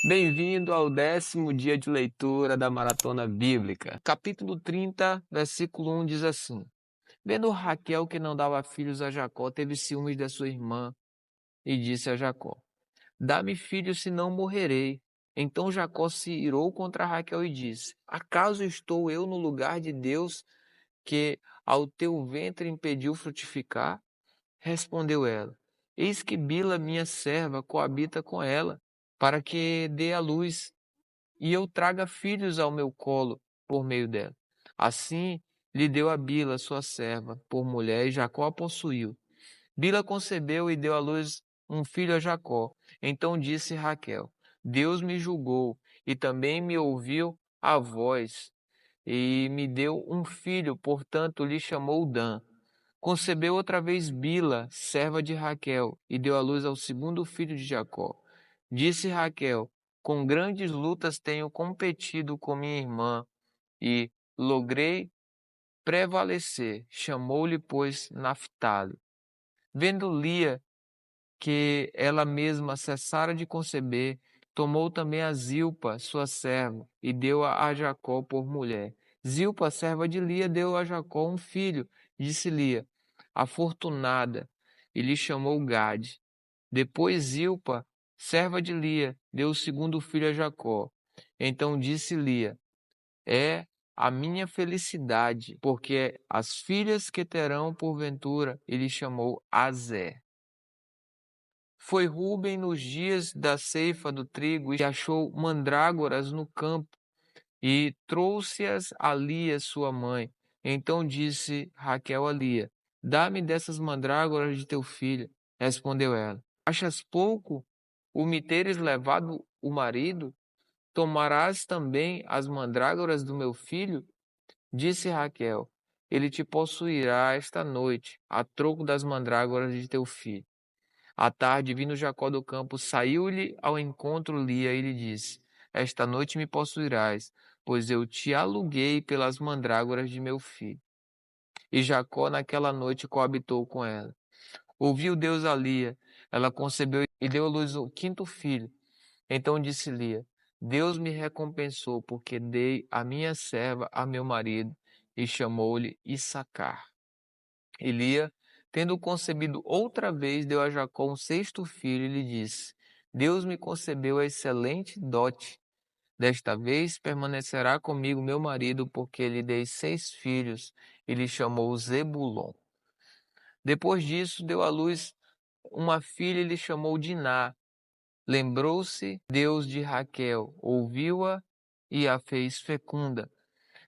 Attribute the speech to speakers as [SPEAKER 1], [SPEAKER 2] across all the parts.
[SPEAKER 1] Bem-vindo ao 10º dia de leitura da Maratona Bíblica. Capítulo 30, versículo 1 diz assim: Vendo Raquel que não dava filhos a Jacó, teve ciúmes da sua irmã e disse a Jacó: Dá-me filhos, senão morrerei. Então Jacó se irou contra Raquel e disse: Acaso estou eu no lugar de Deus que ao teu ventre impediu frutificar? Respondeu ela: Eis que Bila, minha serva, coabita com ela, para que dê à luz e eu traga filhos ao meu colo por meio dela. Assim lhe deu a Bila, sua serva, por mulher, e Jacó a possuiu. Bila concebeu e deu à luz um filho a Jacó. Então disse Raquel: Deus me julgou e também me ouviu a voz e me deu um filho, portanto lhe chamou Dan. Concebeu outra vez Bila, serva de Raquel, e deu à luz ao segundo filho de Jacó. Disse Raquel: Com grandes lutas tenho competido com minha irmã e logrei prevalecer. Chamou-lhe, pois, Naphtali. Vendo Lia que ela mesma cessara de conceber, tomou também a Zilpa, sua serva, e deu-a a Jacó por mulher. Zilpa, serva de Lia, deu a Jacó um filho. Disse Lia: Afortunada, e lhe chamou Gade. Depois Zilpa, serva de Lia, deu o segundo filho a Jacó. Então disse Lia: É a minha felicidade, porque as filhas que terão porventura, e lhe chamou Azer. Foi Rúben nos dias da ceifa do trigo e achou mandrágoras no campo e trouxe-as a Lia, sua mãe. Então disse Raquel a Lia: Dá-me dessas mandrágoras de teu filho. Respondeu ela: Achas pouco o me teres levado o marido? Tomarás também as mandrágoras do meu filho? Disse Raquel: Ele te possuirá esta noite, a troco das mandrágoras de teu filho. À tarde, vindo Jacó do campo, saiu-lhe ao encontro Lia e lhe disse: Esta noite me possuirás, pois eu te aluguei pelas mandrágoras de meu filho. E Jacó naquela noite coabitou com ela. Ouviu Deus a Lia, ela concebeu e deu à luz o quinto filho. Então disse Lia: Deus me recompensou, porque dei a minha serva a meu marido, e chamou-lhe Issacar. E Lia, tendo concebido outra vez, deu a Jacó um sexto filho e lhe disse: Deus me concebeu a excelente dote. Desta vez permanecerá comigo meu marido, porque lhe dei 6 filhos, e lhe chamou Zebulon. Depois disso, deu à luz uma filha e lhe chamou Diná. Lembrou-se Deus de Raquel, ouviu-a e a fez fecunda.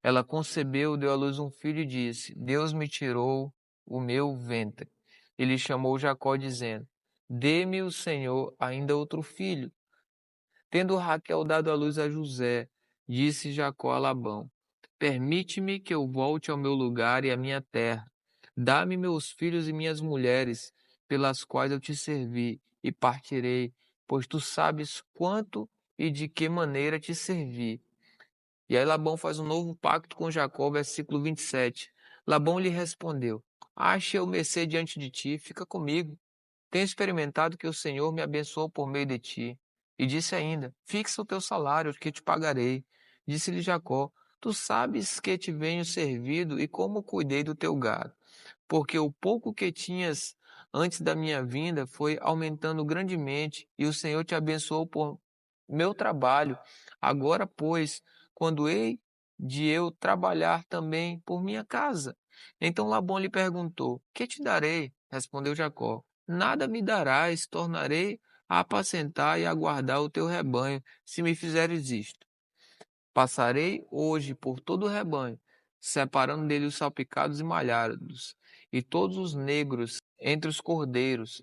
[SPEAKER 1] Ela concebeu, deu à luz um filho e disse: Deus me tirou o meu ventre. Ele chamou Jacó, dizendo: Dê-me o Senhor ainda outro filho. Tendo Raquel dado à luz a José, disse Jacó a Labão: Permite-me que eu volte ao meu lugar e à minha terra. Dá-me meus filhos e minhas mulheres, pelas quais eu te servi, e partirei, pois tu sabes quanto e de que maneira te servi. E aí Labão faz um novo pacto com Jacó, versículo 27. Labão lhe respondeu: Ache eu mercê diante de ti, fica comigo. Tenho experimentado que o Senhor me abençoou por meio de ti. E disse ainda: Fixa o teu salário, que te pagarei. Disse-lhe Jacó: Tu sabes que te venho servido e como cuidei do teu gado, porque o pouco que tinhas antes da minha vinda foi aumentando grandemente, e o Senhor te abençoou por meu trabalho. Agora, pois, quando hei de eu trabalhar também por minha casa? Então Labão lhe perguntou: Que te darei? Respondeu Jacó: Nada me darás, tornarei a apacentar e a guardar o teu rebanho, se me fizeres isto. Passarei hoje por todo o rebanho, separando dele os salpicados e malhados, e todos os negros entre os cordeiros,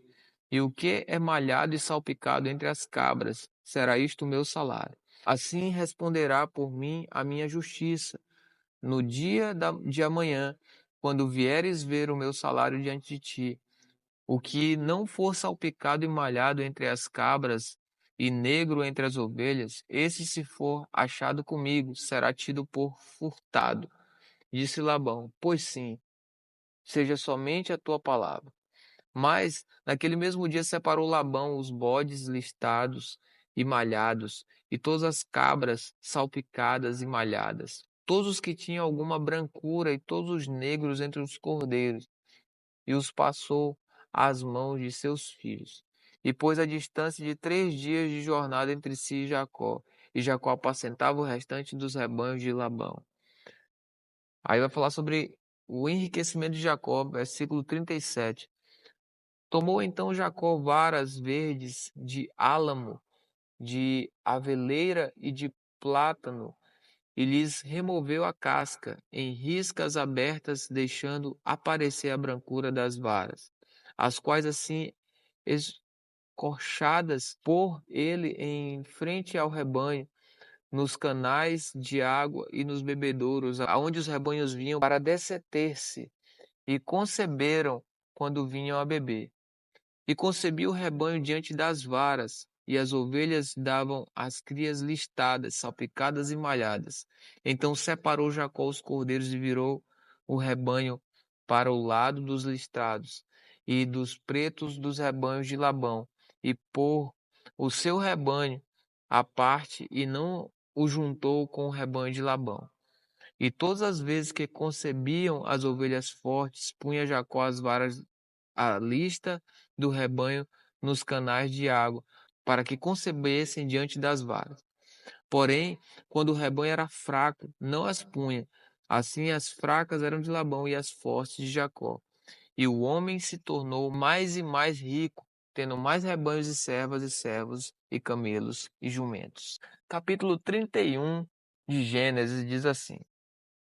[SPEAKER 1] e o que é malhado e salpicado entre as cabras, será isto o meu salário. Assim responderá por mim a minha justiça, no dia de amanhã, quando vieres ver o meu salário diante de ti. O que não for salpicado e malhado entre as cabras e negro entre as ovelhas, esse, se for achado comigo, será tido por furtado. Disse Labão: Pois sim, seja somente a tua palavra. Mas, naquele mesmo dia, separou Labão os bodes listados e malhados, e todas as cabras salpicadas e malhadas, todos os que tinham alguma brancura e todos os negros entre os cordeiros, e os passou às mãos de seus filhos. E pôs a distância de 3 dias de jornada entre si e Jacó apacentava o restante dos rebanhos de Labão. Aí vai falar sobre o enriquecimento de Jacó, versículo 37. Tomou então Jacó varas verdes de álamo, de aveleira e de plátano, e lhes removeu a casca em riscas abertas, deixando aparecer a brancura das varas, as quais assim escorchadas por ele em frente ao rebanho, nos canais de água e nos bebedouros, aonde os rebanhos vinham para desseter-se, e conceberam quando vinham a beber. E concebia o rebanho diante das varas, e as ovelhas davam as crias listadas, salpicadas e malhadas. Então separou Jacó os cordeiros e virou o rebanho para o lado dos listrados e dos pretos dos rebanhos de Labão, e pôr o seu rebanho à parte, e não o juntou com o rebanho de Labão. E todas as vezes que concebiam as ovelhas fortes, punha Jacó as varas à lista do rebanho nos canais de água, para que concebessem diante das varas. Porém, quando o rebanho era fraco, não as punha. Assim as fracas eram de Labão e as fortes de Jacó. E o homem se tornou mais e mais rico, tendo mais rebanhos e servos e camelos e jumentos. Capítulo 31 de Gênesis diz assim: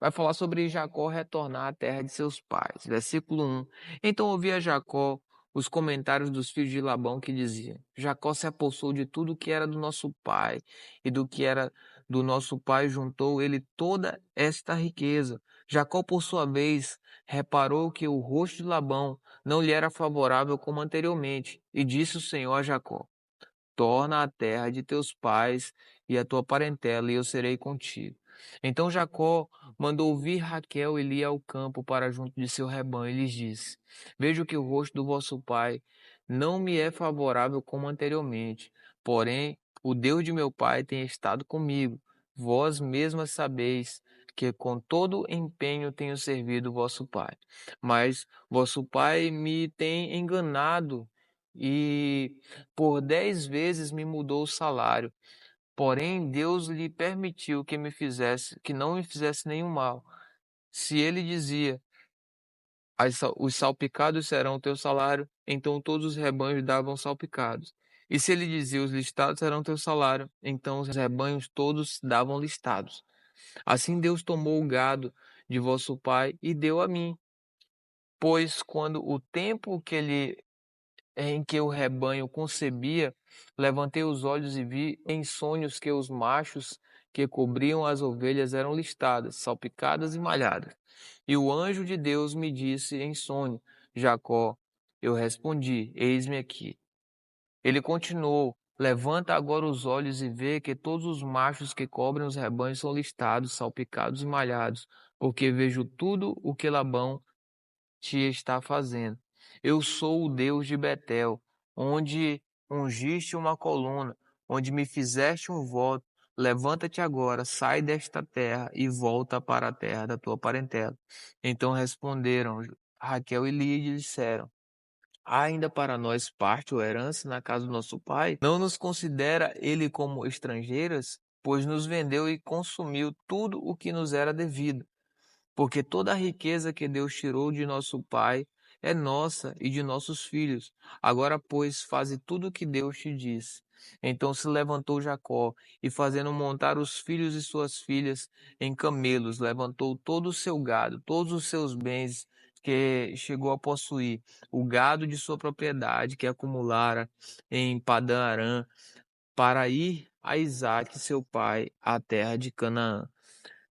[SPEAKER 1] vai falar sobre Jacó retornar à terra de seus pais. Versículo 1. Então ouvia Jacó os comentários dos filhos de Labão que diziam: Jacó se apossou de tudo que era do nosso pai, e do que era do nosso pai juntou ele toda esta riqueza. Jacó, por sua vez, reparou que o rosto de Labão não lhe era favorável como anteriormente, e disse o Senhor a Jacó: torna à terra de teus pais e a tua parentela, e eu serei contigo. Então Jacó mandou vir Raquel e Lia ao campo para junto de seu rebanho, e lhes disse: vejo que o rosto do vosso pai não me é favorável como anteriormente, porém o Deus de meu pai tem estado comigo. Vós mesmas sabeis que com todo empenho tenho servido vosso pai. Mas vosso pai me tem enganado e por 10 vezes me mudou o salário. Porém, Deus lhe permitiu que não me fizesse nenhum mal. Se ele dizia: os salpicados serão o teu salário, então todos os rebanhos davam salpicados. E se ele dizia: os listados serão teu salário, então os rebanhos todos davam listados. Assim Deus tomou o gado de vosso pai e deu a mim. Pois quando o tempo em que o rebanho concebia, levantei os olhos e vi em sonhos que os machos que cobriam as ovelhas eram listadas, salpicadas e malhadas. E o anjo de Deus me disse em sonho: Jacó. Eu respondi: eis-me aqui. Ele continuou: levanta agora os olhos e vê que todos os machos que cobrem os rebanhos são listados, salpicados e malhados, porque vejo tudo o que Labão te está fazendo. Eu sou o Deus de Betel, onde ungiste uma coluna, onde me fizeste um voto. Levanta-te agora, sai desta terra e volta para a terra da tua parentela. Então responderam Raquel e Lia e disseram: há ainda para nós parte ou herança na casa do nosso pai? Não nos considera ele como estrangeiras? Pois nos vendeu e consumiu tudo o que nos era devido. Porque toda a riqueza que Deus tirou de nosso pai é nossa e de nossos filhos. Agora, pois, faze tudo o que Deus te disse. Então se levantou Jacó, e fazendo montar os filhos e suas filhas em camelos, levantou todo o seu gado, todos os seus bens que chegou a possuir, o gado de sua propriedade que acumulara em Padã Arã, para ir a Isaque, seu pai, à terra de Canaã.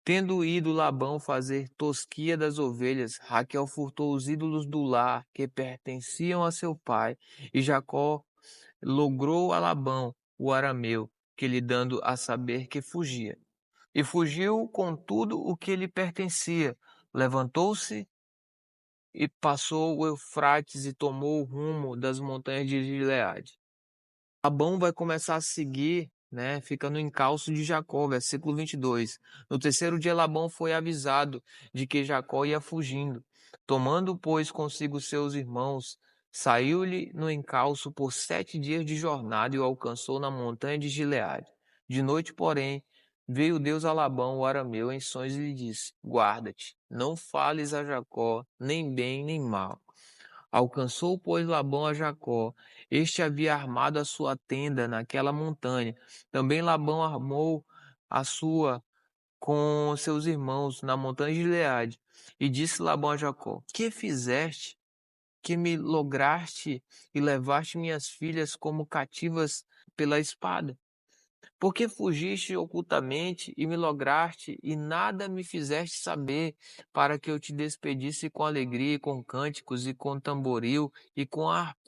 [SPEAKER 1] Tendo ido Labão fazer tosquia das ovelhas, Raquel furtou os ídolos do lar que pertenciam a seu pai, e Jacó logrou a Labão, o arameu, que lhe dando a saber que fugia. E fugiu com tudo o que lhe pertencia. Levantou-se e passou o Eufrates e tomou o rumo das montanhas de Gileade. Labão vai começar a seguir né? Fica no encalço de Jacó, versículo 22. No terceiro dia, Labão foi avisado de que Jacó ia fugindo. Tomando, pois, consigo seus irmãos, saiu-lhe no encalço por 7 dias de jornada e o alcançou na montanha de Gileade. De noite, porém, veio Deus a Labão, o arameu, em sonhos e lhe disse: Guarda-te, não fales a Jacó, nem bem nem mal. Alcançou, pois, Labão a Jacó. Este havia armado a sua tenda naquela montanha. Também Labão armou a sua com seus irmãos na montanha de Gileade. E disse Labão a Jacó: Que fizeste, que me lograste e levaste minhas filhas como cativas pela espada? Porque fugiste ocultamente e me lograste, e nada me fizeste saber, para que eu te despedisse com alegria, e com cânticos, e com tamboril, e com harpa?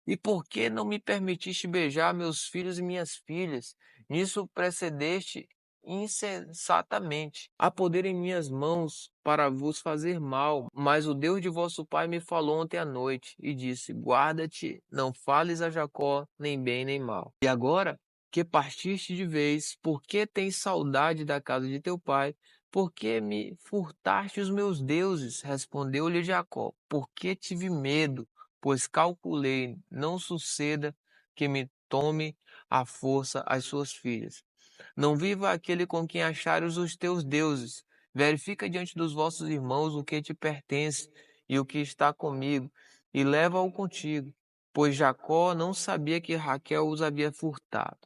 [SPEAKER 1] E por que não me permitiste beijar meus filhos e minhas filhas? Nisso precedeste insensatamente. Há poder em minhas mãos para vos fazer mal, mas o Deus de vosso pai me falou ontem à noite e disse: Guarda-te, não fales a Jacó nem bem nem mal. E agora que partiste de vez, por que tens saudade da casa de teu pai? Por que me furtaste os meus deuses? Respondeu-lhe Jacó: Porque tive medo, pois calculei, não suceda que me tome à força as suas filhas. Não viva aquele com quem achares os teus deuses. Verifica diante dos vossos irmãos o que te pertence e o que está comigo, e leva-o contigo. Pois Jacó não sabia que Raquel os havia furtado.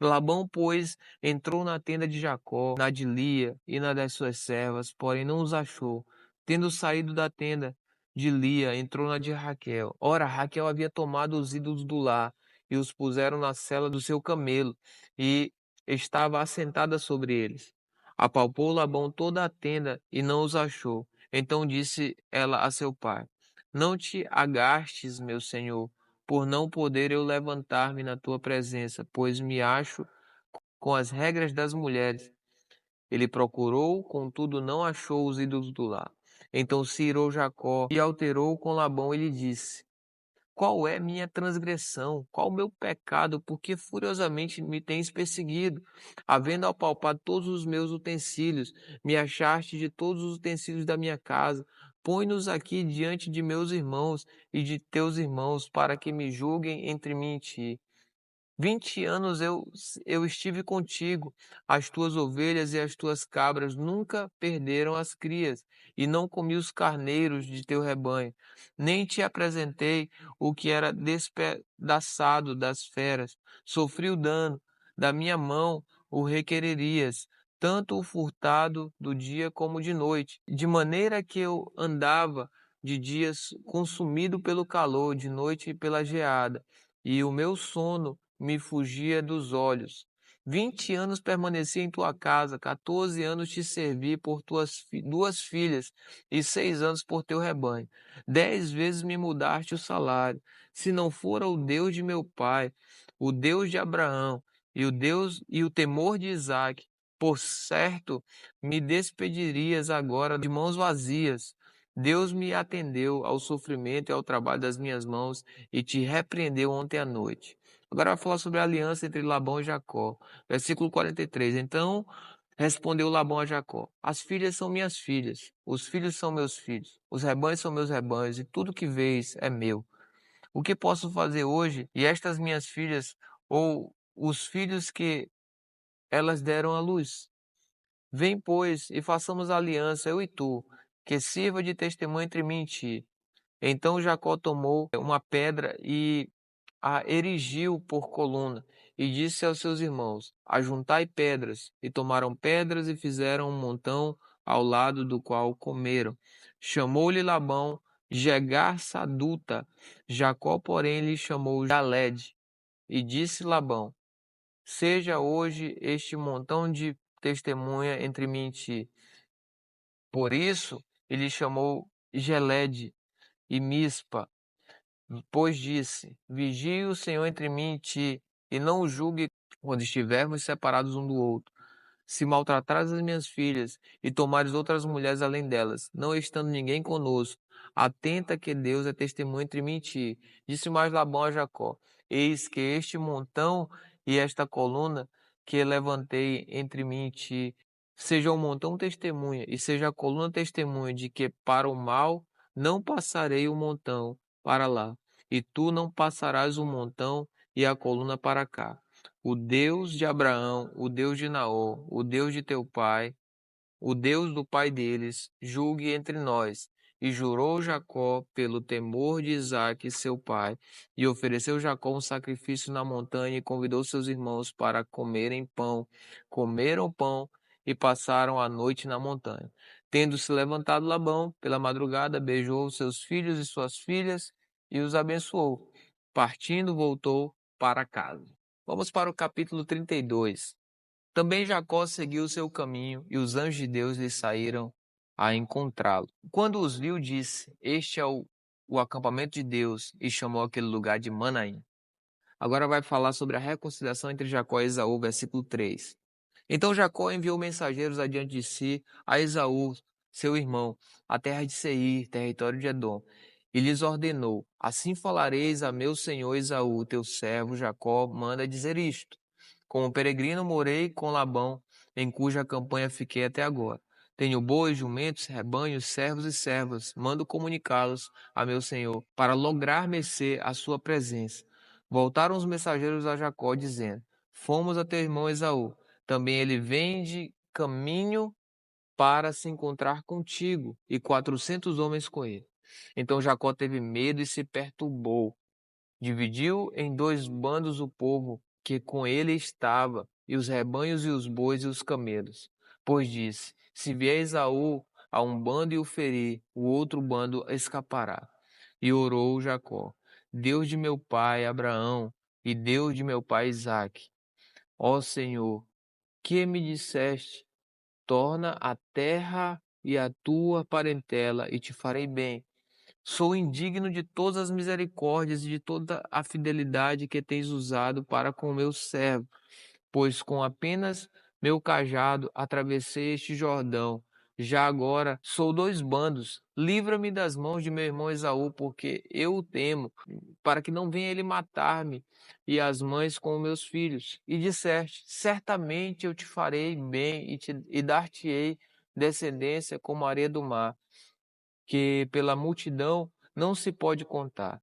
[SPEAKER 1] Labão, pois, entrou na tenda de Jacó, na de Lia e na das suas servas, porém não os achou. Tendo saído da tenda de Lia, entrou na de Raquel. Ora, Raquel havia tomado os ídolos do lar e os puseram na sela do seu camelo, e estava assentada sobre eles. Apalpou Labão toda a tenda e não os achou. Então disse ela a seu pai: Não te agastes, meu senhor, por não poder eu levantar-me na tua presença, pois me acho com as regras das mulheres. Ele procurou, contudo não achou os ídolos do lar. Então se irou Jacó e alterou com Labão e lhe disse: Qual é minha transgressão? Qual o meu pecado? Porque furiosamente me tens perseguido, havendo apalpado todos os meus utensílios, me achaste de todos os utensílios da minha casa. Põe-nos aqui diante de meus irmãos e de teus irmãos, para que me julguem entre mim e ti. 20 anos eu estive contigo, as tuas ovelhas e as tuas cabras nunca perderam as crias, e não comi os carneiros de teu rebanho, nem te apresentei o que era despedaçado das feras. Sofri o dano, da minha mão o requererias, tanto o furtado do dia como de noite, de maneira que eu andava de dias consumido pelo calor, de noite pela geada, e o meu sono me fugia dos olhos. 20 anos permaneci em tua casa, 14 anos te servi por tuas 2 filhas, e 6 anos por teu rebanho. 10 vezes me mudaste o salário. Se não fora o Deus de meu pai, o Deus de Abraão, e o Deus e o temor de Isaque, por certo me despedirias agora de mãos vazias. Deus me atendeu ao sofrimento e ao trabalho das minhas mãos e te repreendeu ontem à noite. Agora vai falar sobre a aliança entre Labão e Jacó. Versículo 43. Então respondeu Labão a Jacó: As filhas são minhas filhas, os filhos são meus filhos, os rebanhos são meus rebanhos, e tudo que vês é meu. O que posso fazer hoje? E estas minhas filhas, ou os filhos que elas deram à luz? Vem, pois, e façamos aliança, eu e tu, que sirva de testemunho entre mim e ti. Então Jacó tomou uma pedra e a erigiu por coluna, e disse aos seus irmãos: Ajuntai pedras. E tomaram pedras e fizeram um montão ao lado do qual comeram. Chamou-lhe Labão Jegar-saduta. Jacó, porém, lhe chamou Jalede. E disse Labão: Seja hoje este montão de testemunha entre mim e ti. Por isso ele chamou Gelede e Mispa. Pois disse: Vigie o Senhor entre mim e ti, e não o julgue quando estivermos separados um do outro. Se maltratares as minhas filhas e tomares outras mulheres além delas, não estando ninguém conosco, atenta que Deus é testemunho entre mim e ti. Disse mais Labão a Jacó: Eis que este montão e esta coluna que levantei entre mim e ti, seja o montão testemunha, e seja a coluna testemunha de que para o mal não passarei o montão para lá, e tu não passarás o montão e a coluna para cá. O Deus de Abraão, o Deus de Naor, o Deus de teu pai, o Deus do pai deles, julgue entre nós. E jurou Jacó pelo temor de Isaque, seu pai, e ofereceu Jacó um sacrifício na montanha e convidou seus irmãos para comerem pão. Comeram pão e passaram a noite na montanha. Tendo-se levantado Labão pela madrugada, beijou seus filhos e suas filhas e os abençoou. Partindo, voltou para casa. Vamos para o capítulo 32. Também Jacó seguiu seu caminho, e os anjos de Deus lhe saíram a encontrá-lo. Quando os viu, disse: Este é o acampamento de Deus, e chamou aquele lugar de Manaim. Agora vai falar sobre a reconciliação entre Jacó e Esaú, versículo 3. Então Jacó enviou mensageiros adiante de si a Esaú, seu irmão, a terra de Seir, território de Edom, e lhes ordenou: Assim falareis a meu senhor Esaú, teu servo Jacó, manda dizer isto. Como peregrino morei com Labão, em cuja campanha fiquei até agora. Tenho bois, jumentos, rebanhos, servos e servas. Mando comunicá-los a meu senhor, para lograr mercê à sua presença. Voltaram os mensageiros a Jacó, dizendo: Fomos a teu irmão Esaú. Também ele vem de caminho para se encontrar contigo, e 400 homens com ele. Então Jacó teve medo e se perturbou. Dividiu em dois bandos o povo que com ele estava, e os rebanhos e os bois e os camelos. Pois disse: Se vier Esaú a um bando e o ferir, o outro bando escapará. E orou Jacó: Deus de meu pai Abraão e Deus de meu pai Isaque, ó Senhor, que me disseste: Torna a terra e a tua parentela, e te farei bem. Sou indigno de todas as misericórdias e de toda a fidelidade que tens usado para com o meu servo, pois com apenas meu cajado atravessei este Jordão. Já agora sou dois bandos. Livra-me das mãos de meu irmão Esaú, porque eu o temo, para que não venha ele matar-me e as mães com meus filhos. E disseste: Certamente eu te farei bem e dar-te-ei descendência como a areia do mar, que pela multidão não se pode contar.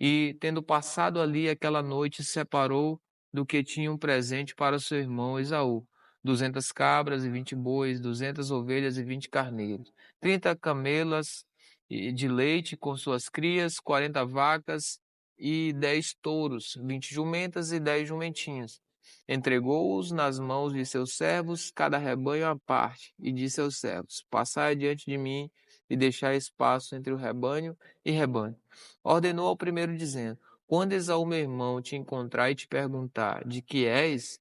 [SPEAKER 1] E, tendo passado ali aquela noite, separou do que tinha um presente para seu irmão Esaú: 200 cabras e 20 bois, 200 ovelhas e 20 carneiros, 30 camelas de leite com suas crias, 40 vacas e 10 touros, 20 jumentas e 10 jumentinhos. Entregou-os nas mãos de seus servos, cada rebanho à parte, e disse aos servos: Passai adiante de mim e deixai espaço entre o rebanho e rebanho. Ordenou ao primeiro, dizendo: Quando Esaú, meu irmão, te encontrar e te perguntar: De que és?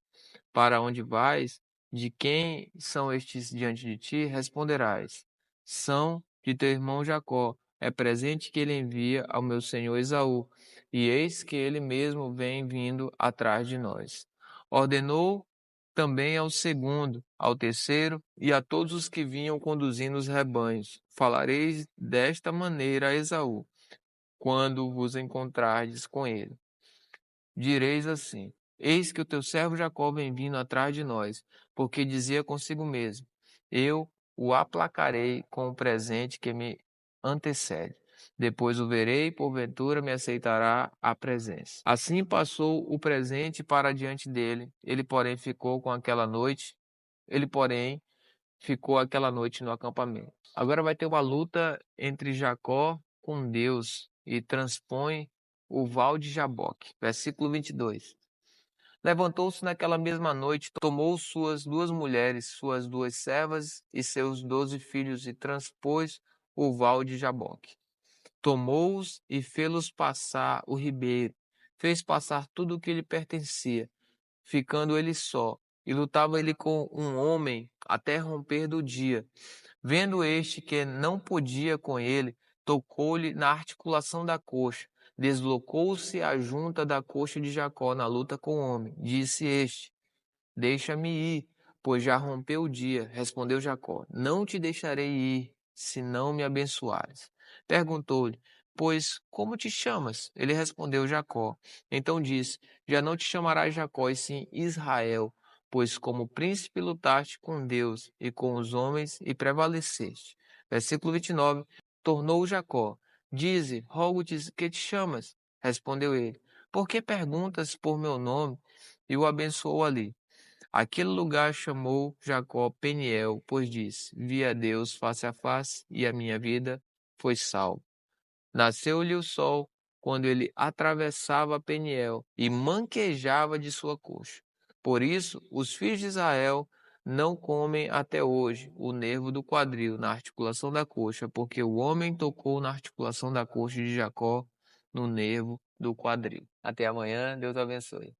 [SPEAKER 1] Para onde vais? De quem são estes diante de ti? Responderás: São de teu irmão Jacó. É presente que ele envia ao meu senhor Esaú, e eis que ele mesmo vem vindo atrás de nós. Ordenou também ao segundo, ao terceiro e a todos os que vinham conduzindo os rebanhos: Falareis desta maneira a Esaú, quando vos encontrardes com ele. Direis assim: Eis que o teu servo Jacó vem vindo atrás de nós, porque dizia consigo mesmo: Eu o aplacarei com o presente que me antecede. Depois o verei, porventura me aceitará a presença. Assim passou o presente para diante dele. Ele, porém, ficou aquela noite no acampamento. Agora vai ter uma luta entre Jacó com Deus e transpõe o val de Jaboque. Versículo 22. Levantou-se naquela mesma noite, tomou suas duas mulheres, suas duas servas e seus 12 filhos e transpôs o val de Jaboque. Tomou-os e fê-los passar o ribeiro, fez passar tudo o que lhe pertencia, ficando ele só, e lutava ele com um homem até romper do dia. Vendo este que não podia com ele, tocou-lhe na articulação da coxa. Deslocou-se a junta da coxa de Jacó na luta com o homem. Disse este: Deixa-me ir, pois já rompeu o dia. Respondeu Jacó: Não te deixarei ir, se não me abençoares. Perguntou-lhe: pois como te chamas? Ele respondeu: Jacó. Então disse: Já não te chamarás Jacó, e sim Israel, pois como príncipe lutaste com Deus e com os homens e prevaleceste. Versículo 29. Tornou Jacó: Dize, rogo-te que te chamas. Respondeu ele: Por que perguntas por meu nome? E o abençoou ali. Aquele lugar chamou Jacó Peniel, pois disse: Vi a Deus face a face, e a minha vida foi salva. Nasceu-lhe o sol quando ele atravessava Peniel e manquejava de sua coxa. Por isso, os filhos de Israel não comem até hoje o nervo do quadril na articulação da coxa, porque o homem tocou na articulação da coxa de Jacó, no nervo do quadril. Até amanhã, Deus abençoe.